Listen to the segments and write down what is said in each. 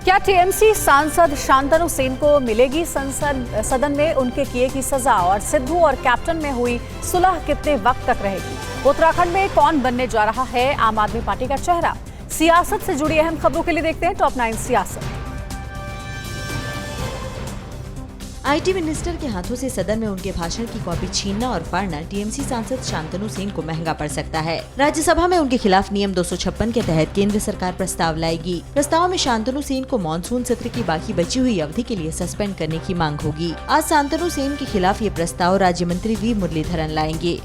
क्या टीएमसी सांसद शांतनु सेन को मिलेगी सदन में उनके किए की सजा? और सिद्धू और कैप्टन में हुई सुलह कितने वक्त तक रहेगी? उत्तराखंड में कौन बनने जा रहा है आम आदमी पार्टी का चेहरा? सियासत से जुड़ी अहम खबरों के लिए देखते हैं टॉप 9 सियासत। आईटी मिनिस्टर के हाथों से सदन में उनके भाषण की कॉपी छीनना और फाड़ना टीएमसी सांसद शांतनु सेन को महंगा पड़ सकता है। राज्यसभा में उनके खिलाफ नियम 256 के तहत केंद्र सरकार प्रस्ताव लाएगी। प्रस्ताव में शांतनु सेन को मानसून सत्र की बाकी बची हुई अवधि के लिए सस्पेंड करने की मांग होगी। आज शांतनु सेन के खिलाफ ये प्रस्ताव राज्य मंत्री वी मुरलीधरन लाएंगे।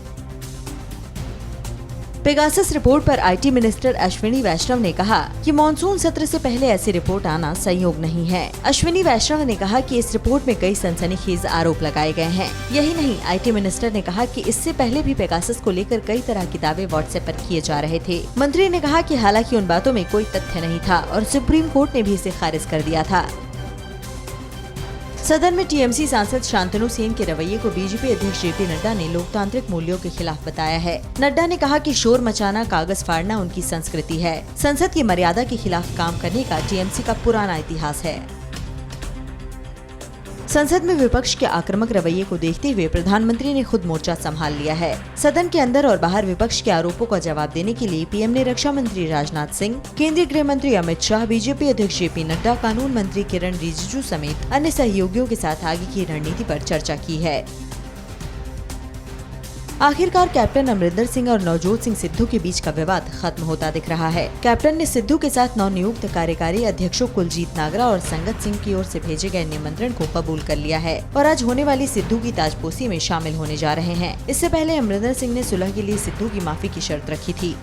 पेगासस रिपोर्ट पर आईटी मिनिस्टर अश्विनी वैष्णव ने कहा कि मानसून सत्र से पहले ऐसी रिपोर्ट आना संयोग नहीं है। अश्विनी वैष्णव ने कहा कि इस रिपोर्ट में कई सनसनीखेज आरोप लगाए गए हैं। यही नहीं, आईटी मिनिस्टर ने कहा कि इससे पहले भी पेगासस को लेकर कई तरह की दावे व्हाट्सएप पर किए जा रहे थे। मंत्री ने कहा कि हालांकि उन बातों में कोई तथ्य नहीं था और सुप्रीम कोर्ट ने भी इसे खारिज कर दिया था। सदन में टीएमसी सांसद शांतनु सेन के रवैये को बीजेपी अध्यक्ष जेपी नड्डा ने लोकतांत्रिक मूल्यों के खिलाफ बताया है। नड्डा ने कहा कि शोर मचाना, कागज फाड़ना उनकी संस्कृति है। संसद की मर्यादा के खिलाफ काम करने का टीएमसी का पुराना इतिहास है। संसद में विपक्ष के आक्रामक रवैये को देखते हुए प्रधानमंत्री ने खुद मोर्चा संभाल लिया है। सदन के अंदर और बाहर विपक्ष के आरोपों का जवाब देने के लिए पीएम ने रक्षा मंत्री राजनाथ सिंह, केंद्रीय गृह मंत्री अमित शाह, बीजेपी अध्यक्ष जेपी नड्डा, कानून मंत्री किरण रिजिजू समेत अन्य सहयोगियों के साथ आगे की रणनीति पर चर्चा की है। आखिरकार कैप्टन अमरिंदर सिंह और नवजोत सिंह सिद्धू के बीच का विवाद खत्म होता दिख रहा है। कैप्टन ने सिद्धू के साथ नवनियुक्त कार्यकारी अध्यक्षों कुलजीत नागरा और संगत सिंह की ओर से भेजे गए निमंत्रण को कबूल कर लिया है और आज होने वाली सिद्धू की ताजपोशी में शामिल होने जा रहे हैं। इससे पहले अमरिंदर सिंह ने सुलह के लिए सिद्धू की माफी की शर्त रखी थी।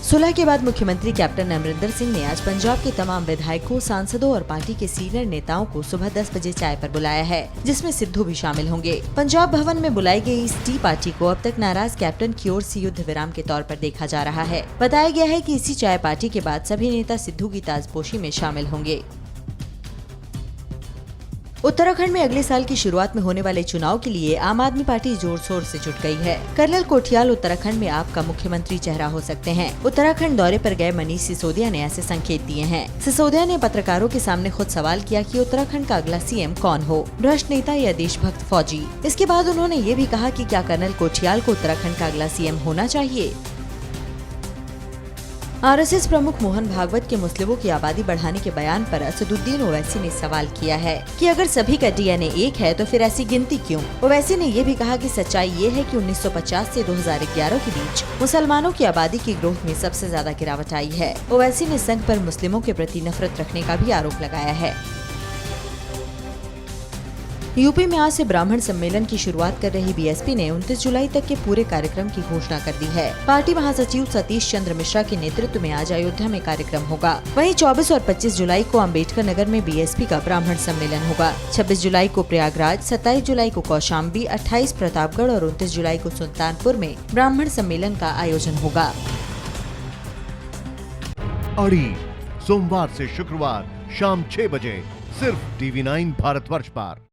सुलह के बाद मुख्यमंत्री कैप्टन अमरिंदर सिंह ने आज पंजाब के तमाम विधायकों, सांसदों और पार्टी के सीनियर नेताओं को सुबह 10 बजे चाय पर बुलाया है, जिसमें सिद्धू भी शामिल होंगे। पंजाब भवन में बुलाई गई इस टी पार्टी को अब तक नाराज कैप्टन की ओर से युद्ध विराम के तौर पर देखा जा रहा है। बताया गया है कि इसी चाय पार्टी के बाद सभी नेता सिद्धू की ताजपोशी में शामिल होंगे। उत्तराखंड में अगले साल की शुरुआत में होने वाले चुनाव के लिए आम आदमी पार्टी जोर शोर से जुट गई है। कर्नल कोठियाल उत्तराखंड में आपका मुख्यमंत्री चेहरा हो सकते हैं। उत्तराखंड दौरे पर गए मनीष सिसोदिया ने ऐसे संकेत दिए हैं। सिसोदिया ने पत्रकारों के सामने खुद सवाल किया कि उत्तराखंड का अगला सीएम कौन हो, भ्रष्ट नेता या देशभक्त फौजी। इसके बाद उन्होंने ये भी कहा कि क्या कर्नल कोठियाल को उत्तराखंड का अगला सीएम होना चाहिए। आरएसएस प्रमुख मोहन भागवत के मुस्लिमों की आबादी बढ़ाने के बयान पर असदुद्दीन ओवैसी ने सवाल किया है कि अगर सभी का डीएनए एक है तो फिर ऐसी गिनती क्यों? ओवैसी ने ये भी कहा कि सच्चाई ये है कि 1950 से 2011 के बीच मुसलमानों की आबादी की ग्रोथ में सबसे ज्यादा गिरावट आई है। ओवैसी ने संघ पर मुस्लिमों के प्रति नफरत रखने का भी आरोप लगाया है। यूपी में आज से ब्राह्मण सम्मेलन की शुरुआत कर रही बीएसपी ने 29 जुलाई तक के पूरे कार्यक्रम की घोषणा कर दी है। पार्टी महासचिव सतीश चंद्र मिश्रा के नेतृत्व में आज अयोध्या में कार्यक्रम होगा। वहीं 24 और 25 जुलाई को अम्बेडकर नगर में बीएसपी का ब्राह्मण सम्मेलन होगा। 26 जुलाई को प्रयागराज, 27 जुलाई को कौशाम्बी, 28 प्रतापगढ़ और 29 जुलाई को सुल्तानपुर में ब्राह्मण सम्मेलन का आयोजन होगा। अड़ी सोमवार से शुक्रवार शाम 6 बजे सिर्फ TV9 भारतवर्ष पर।